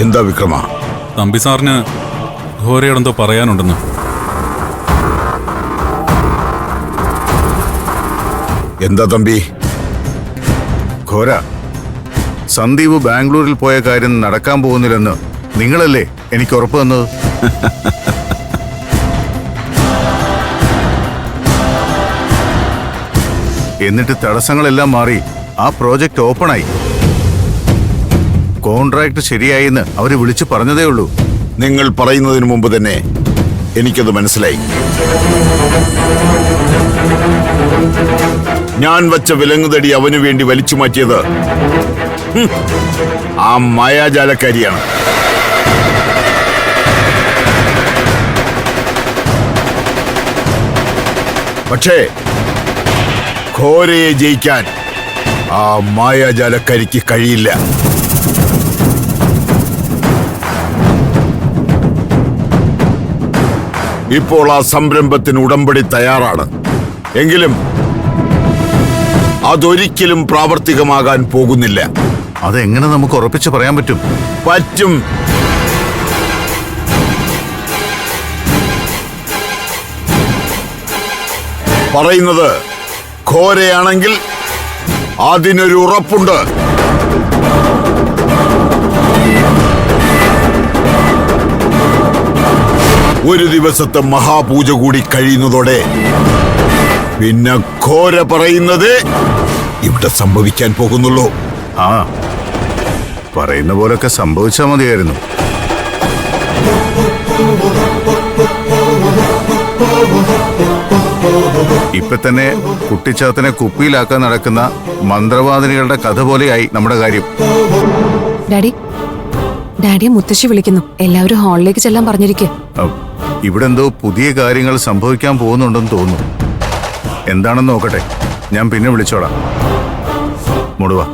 എന്താ വിക്രമ? തമ്പി സാറിന് ഘോരയോടെന്തോ പറയാനുണ്ടെന്ന്. എന്താ തമ്പി? ഘോര, സന്ദീപ് ബാംഗ്ലൂരിൽ പോയ കാര്യം നടക്കാൻ പോകുന്നില്ലെന്ന് നിങ്ങളല്ലേ എനിക്ക് ഉറപ്പ് തന്നത്? എന്നിട്ട് തടസ്സങ്ങളെല്ലാം മാറി ആ പ്രോജക്റ്റ് ഓപ്പണായി. കോൺട്രാക്ട് ശരിയായിന്ന് അവര് വിളിച്ചു പറഞ്ഞതേ ഉള്ളൂ. നിങ്ങൾ പറയുന്നതിന് മുമ്പ് തന്നെ എനിക്കത് മനസ്സിലായി. ഞാൻ വച്ച വിലങ്ങുതടി അവനു വേണ്ടി വലിച്ചു മാറ്റിയത് ആ മായാജാലക്കാരിയാണ്. പക്ഷേ ഘോരയെ ജയിക്കാൻ ആ മായാജാലക്കാരിക്ക് കഴിയില്ല. ഇപ്പോൾ ആ സംരംഭത്തിന് ഉടമ്പടി തയ്യാറാണ്. എങ്കിലും അതൊരിക്കലും പ്രാവർത്തികമാകാൻ പോകുന്നില്ല. അതെങ്ങനെ നമുക്ക് ഉറപ്പിച്ച് പറയാൻ പറ്റും? പറ്റും. പറയുന്നത് ഘോരയാണെങ്കിൽ അതിനൊരു ഉറപ്പുണ്ട്. ഒരു ദിവസത്തെ മഹാപൂജ കൂടി കഴിയുന്നതോടെ പിന്നെ ഘോര പറയുന്നത് ഇവിടെ സംഭവിക്കാൻ പോകുന്നുള്ളൂ. ആ, പറയുന്ന പോലൊക്കെ സംഭവിച്ചാൽ മതിയായിരുന്നു. ഇപ്പൊ തന്നെ കുട്ടിച്ചാത്തനെ കുപ്പിയിലാക്കാൻ നടക്കുന്ന മന്ത്രവാദിനികളുടെ കഥ പോലെയായി നമ്മുടെ കാര്യം. ഡാഡി, ഡാഡിയെ മുത്തശ്ശി വിളിക്കുന്നു. എല്ലാവരും ഹാളിലേക്ക് ചെല്ലാൻ പറഞ്ഞിരിക്കുക. ഇവിടെ എന്തോ പുതിയ കാര്യങ്ങൾ സംഭവിക്കാൻ പോകുന്നുണ്ടെന്ന് തോന്നുന്നു. എന്താണെന്ന് നോക്കട്ടെ, ഞാൻ പിന്നെ വിളിച്ചോളാം. മുടുവാ.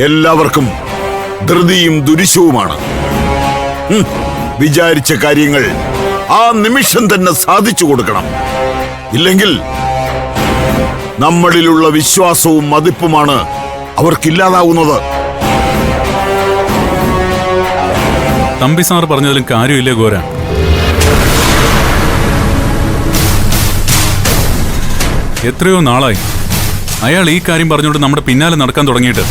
എല്ലാവർക്കും ധൃതിയും ദുരിശവുമാണ്. വിചാരിച്ച കാര്യങ്ങൾ ആ നിമിഷം തന്നെ സാധിച്ചു കൊടുക്കണം. ഇല്ലെങ്കിൽ നമ്മളിലുള്ള വിശ്വാസവും മതിപ്പുമാണ് അവർക്കില്ലാതാവുന്നത്. തമ്പി സാർ പറഞ്ഞതിലും കാര്യമില്ലേ ഘോര? എത്രയോ നാളായി അയാൾ ഈ കാര്യം പറഞ്ഞുകൊണ്ട് നമ്മുടെ പിന്നാലെ നടക്കാൻ തുടങ്ങിയിട്ട്.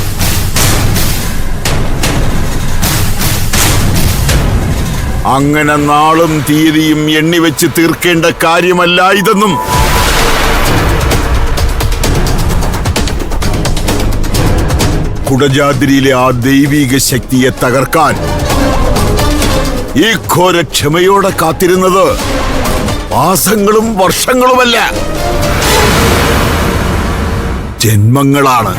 അങ്ങനെ നാളും തീയതിയും എണ്ണിവെച്ച് തീർക്കേണ്ട കാര്യമല്ല ഇതെന്നും കുടജാദ്രിയിലെ ആ ദൈവിക ശക്തിയെ തകർക്കാൻ ഈ ഘോര ക്ഷമയോടെ കാത്തിരുന്നത് മാസങ്ങളും വർഷങ്ങളുമല്ല, ജന്മങ്ങളാണ്.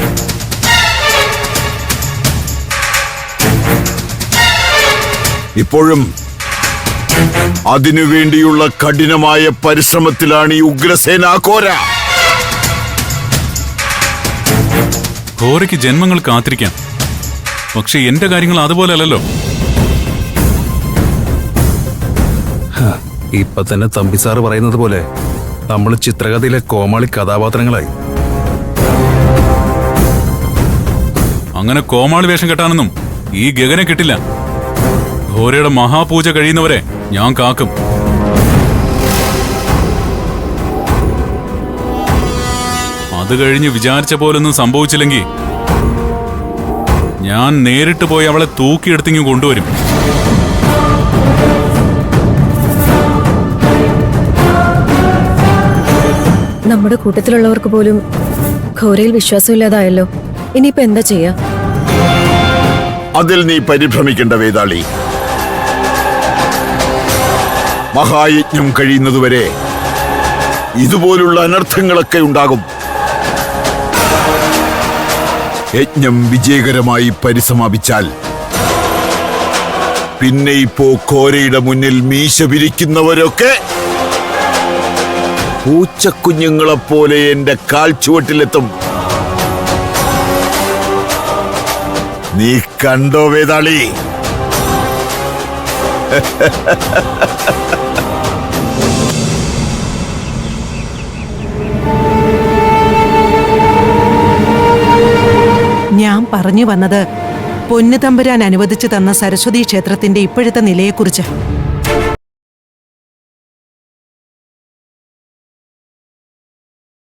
ഇപ്പോഴും അതിനുവേണ്ടിയുള്ള കഠിനമായ പരിശ്രമത്തിലാണ് ഈ ഉഗ്രസേന ഘോര. ഘോരയ്ക്ക് ജന്മങ്ങൾ കാത്തിരിക്കാം. പക്ഷെ എന്റെ കാര്യങ്ങൾ അതുപോലെ അല്ലല്ലോ. ഇപ്പൊ തന്നെ തമ്പി സാറ് പറയുന്നത് പോലെ നമ്മൾ ചിത്രകഥയിലെ കോമാളി കഥാപാത്രങ്ങളായി. അങ്ങനെ കോമാളി വേഷം കെട്ടാനൊന്നും ഈ ഗഗനെ കിട്ടില്ല. ഘോരയുടെ മഹാപൂജ കഴിയുന്നവരെ ഞാൻ കാക്കും. അത് കഴിഞ്ഞ് വിചാരിച്ച പോലൊന്നും സംഭവിച്ചില്ലെങ്കിൽ ഞാൻ നേരിട്ട് പോയി അവളെ തൂക്കിയെടുത്തിങ്ങ് കൊണ്ടുവരും. നമ്മുടെ കൂട്ടത്തിലുള്ളവർക്ക് പോലും ഘോരയിൽ വിശ്വാസമില്ലാതായല്ലോ. ഇനിയിപ്പോ എന്താ ചെയ്യാ? അതിൽ നീ പരിഭ്രമിക്കേണ്ട വേതാളി. മഹായജ്ഞം കഴിയുന്നതുവരെ ഇതുപോലുള്ള അനർത്ഥങ്ങളൊക്കെ ഉണ്ടാകും. യജ്ഞം വിജയകരമായി പരിസമാപിച്ചാൽ പിന്നെ ഇപ്പോ ഘോരയുടെ മുന്നിൽ മീശ വിരിക്കുന്നവരൊക്കെ പൂച്ചക്കുഞ്ഞുങ്ങളെപ്പോലെ എന്റെ കാൽച്ചുവട്ടിലെത്തും. നീ കണ്ടോ വേതാളി? ഞാൻ പറഞ്ഞു വന്നത് പൊന്നുതമ്പുരാൻ അനുവദിച്ചു തന്ന സരസ്വതി ക്ഷേത്രത്തിന്റെ ഇപ്പോഴത്തെ നിലയെക്കുറിച്ച്.